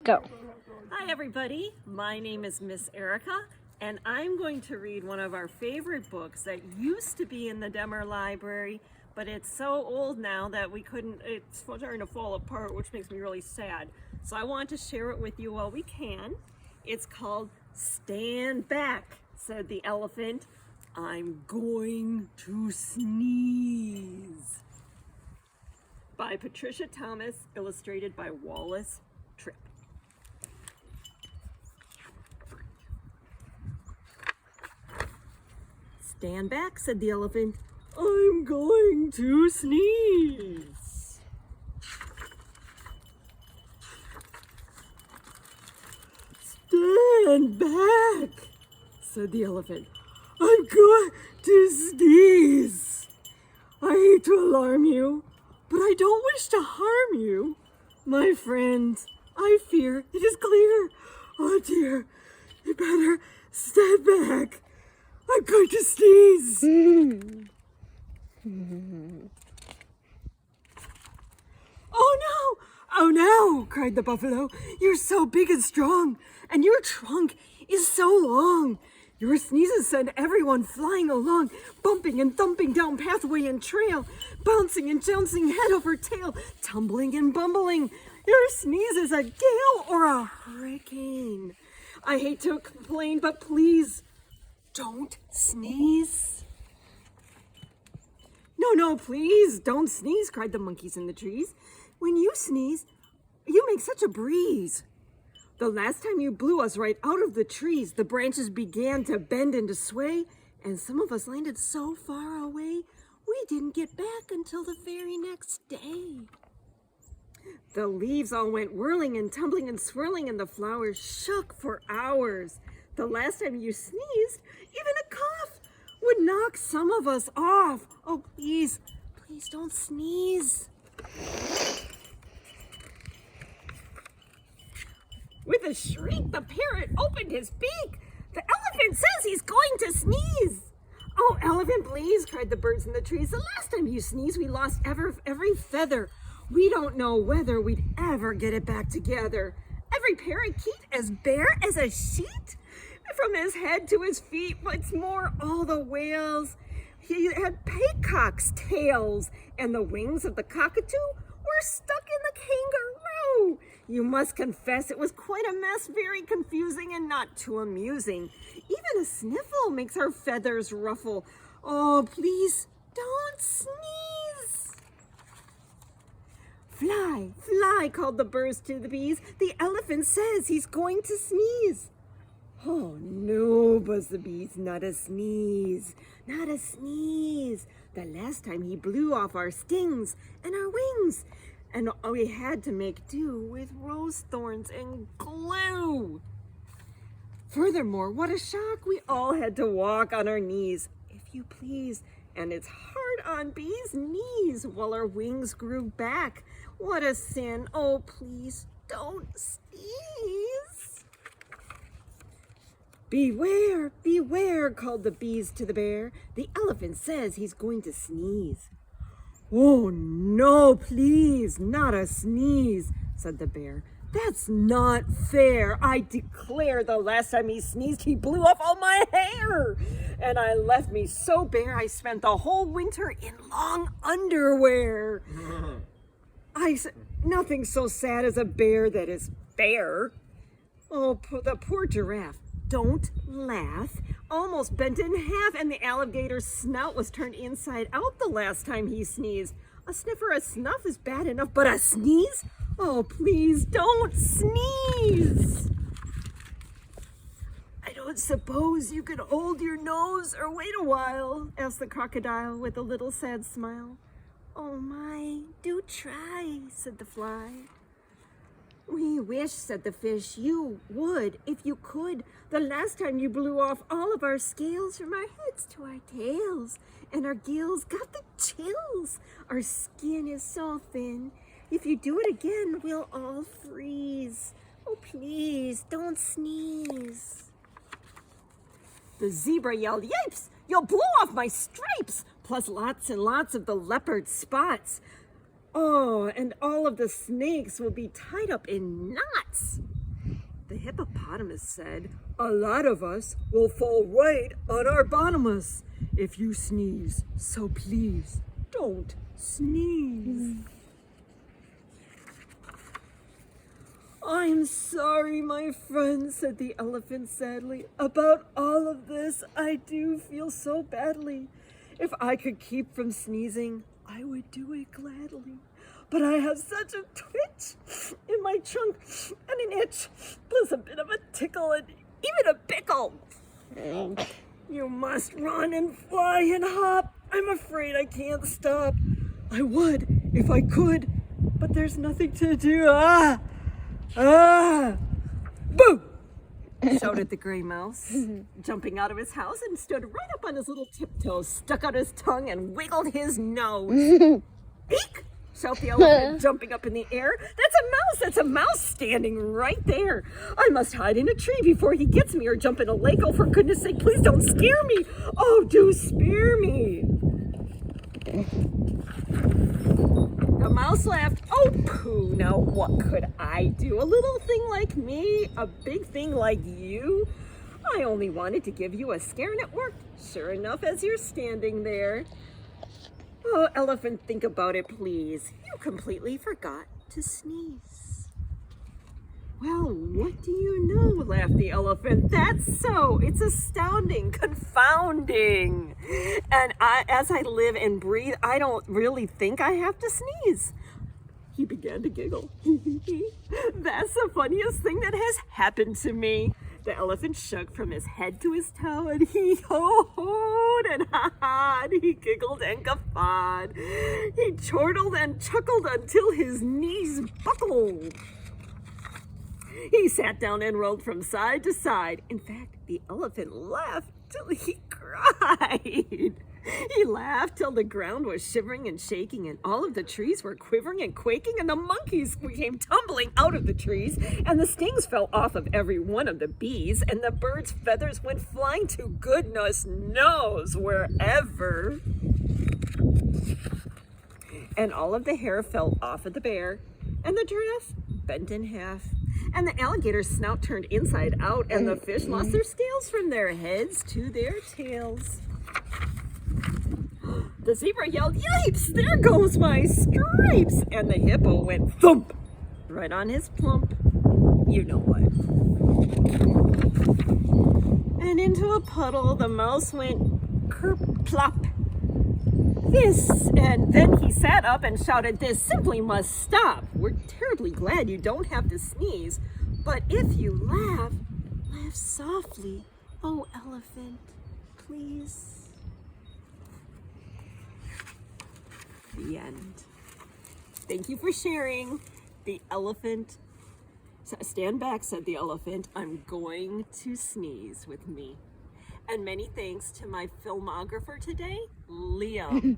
Go. Hi everybody, my name is Miss Erica and I'm going to read one of our favorite books that used to be in the Demmer Library, but it's so old now that it's starting to fall apart, which makes me really sad. So I want to share it with you while we can. It's called Stand Back, said the elephant. I'm going to sneeze. By Patricia Thomas, illustrated by Wallace Tripp. Stand back, said the elephant. I'm going to sneeze. Stand back, said the elephant. I'm going to sneeze. I hate to alarm you, but I don't wish to harm you. My friend, I fear it is clear. Oh dear, you better stand back. I'm going to sneeze. Oh no! Oh no! Cried the buffalo. You're so big and strong, and your trunk is so long. Your sneezes send everyone flying along, bumping and thumping down pathway and trail, bouncing and jouncing head over tail, tumbling and bumbling. Your sneeze is a gale or a hurricane. I hate to complain, but please, don't sneeze. No, please, don't sneeze, cried the monkeys in the trees. When you sneeze, you make such a breeze. The last time you blew us right out of the trees, the branches began to bend and to sway, and some of us landed so far away, we didn't get back until the very next day. The leaves all went whirling and tumbling and swirling, and the flowers shook for hours. The last time you sneezed, even a cough would knock some of us off. Oh, please don't sneeze. With a shriek, the parrot opened his beak. The elephant says he's going to sneeze. Oh, elephant, please, cried the birds in the trees. The last time you sneezed, we lost every feather. We don't know whether we'd ever get it back together. Every parakeet as bare as a sheet, from his head to his feet. What's more, all the whales, he had peacock's tails, and the wings of the cockatoo were stuck in the kangaroo. You must confess it was quite a mess, very confusing and not too amusing. Even a sniffle makes our feathers ruffle. Oh, please don't sneeze. Fly, fly, called the birds to the bees. The elephant says he's going to sneeze. Oh, no, buzzed the bees, not a sneeze, not a sneeze. The last time he blew off our stings and our wings, and we had to make do with rose thorns and glue. Furthermore, what a shock, we all had to walk on our knees, if you please, and it's hard on bees' knees while our wings grew back. What a sin. Oh, please don't sneeze. Beware, beware, called the bees to the bear. The elephant says he's going to sneeze. Oh, no, please, not a sneeze, said the bear. That's not fair. I declare the last time he sneezed, he blew off all my hair. And I left me so bare, I spent the whole winter in long underwear. Nothing so sad as a bear that is bare. Oh, the poor giraffe. Don't laugh. Almost bent in half, and the alligator's snout was turned inside out the last time he sneezed. A sniff or a snuff is bad enough, but a sneeze? Oh, please don't sneeze. I don't suppose you could hold your nose or wait a while, asked the crocodile with a little sad smile. Oh my, do try, said the fly. We wish, said the fish, you would, if you could. The last time you blew off all of our scales from our heads to our tails, and our gills got the chills. Our skin is so thin. If you do it again, we'll all freeze. Oh, please, don't sneeze. The zebra yelled, yipes! You'll blow off my stripes, plus lots and lots of the leopard spots. Oh, and all of the snakes will be tied up in knots. hippopotamus said, "A lot of us will fall right on our bottomus if you sneeze, so please don't sneeze." "I'm sorry, my friend," said the elephant sadly. "About all of this, I do feel so badly. If I could keep from sneezing, I would do it gladly. But I have such a twitch in my trunk and an itch, plus a bit of a tickle and even a pickle. You must run and fly and hop. I'm afraid I can't stop. I would if I could, but there's nothing to do. Ah! Boo!" shouted the gray mouse, jumping out of his house, and stood right up on his little tiptoes, stuck out his tongue, and wiggled his nose. "Eek!" shouted the elephant, jumping up in the air. "That's a mouse! That's a mouse standing right there! I must hide in a tree before he gets me, or jump in a lake. Oh, for goodness sake, please don't scare me! Oh, do spare me!" The mouse laughed. "Oh, pooh, now what could I do? A little thing like me? A big thing like you? I only wanted to give you a scare and it worked, sure enough, as you're standing there. Oh, elephant, think about it, please. You completely forgot to sneeze." "Well, what do you know?" laughed the elephant. "That's so. It's astounding, confounding. And as I live and breathe, I don't really think I have to sneeze." He began to giggle. "That's the funniest thing that has happened to me." The elephant shook from his head to his toe, and he ho-hoed and ha-ha'd. He giggled and guffawed. He chortled and chuckled until his knees buckled. He sat down and rolled from side to side. In fact, the elephant laughed till he cried. He laughed till the ground was shivering and shaking, and all of the trees were quivering and quaking, and the monkeys came tumbling out of the trees, and the stings fell off of every one of the bees, and the birds' feathers went flying to goodness knows wherever. And all of the hair fell off of the bear, and the giraffe bent in half, and the alligator's snout turned inside out, and the fish lost their scales from their heads to their tails. The zebra yelled, "Yipes, there goes my stripes!" And the hippo went thump right on his plump. You know what. And into a puddle the mouse went kerplop. And then he sat up and shouted, "This simply must stop. We're terribly glad you don't have to sneeze. But if you laugh, laugh softly. Oh, elephant, please." The end. Thank you for sharing. The elephant. "Stand back," said the elephant. "I'm going to sneeze with me." And many thanks to my filmographer today, Liam.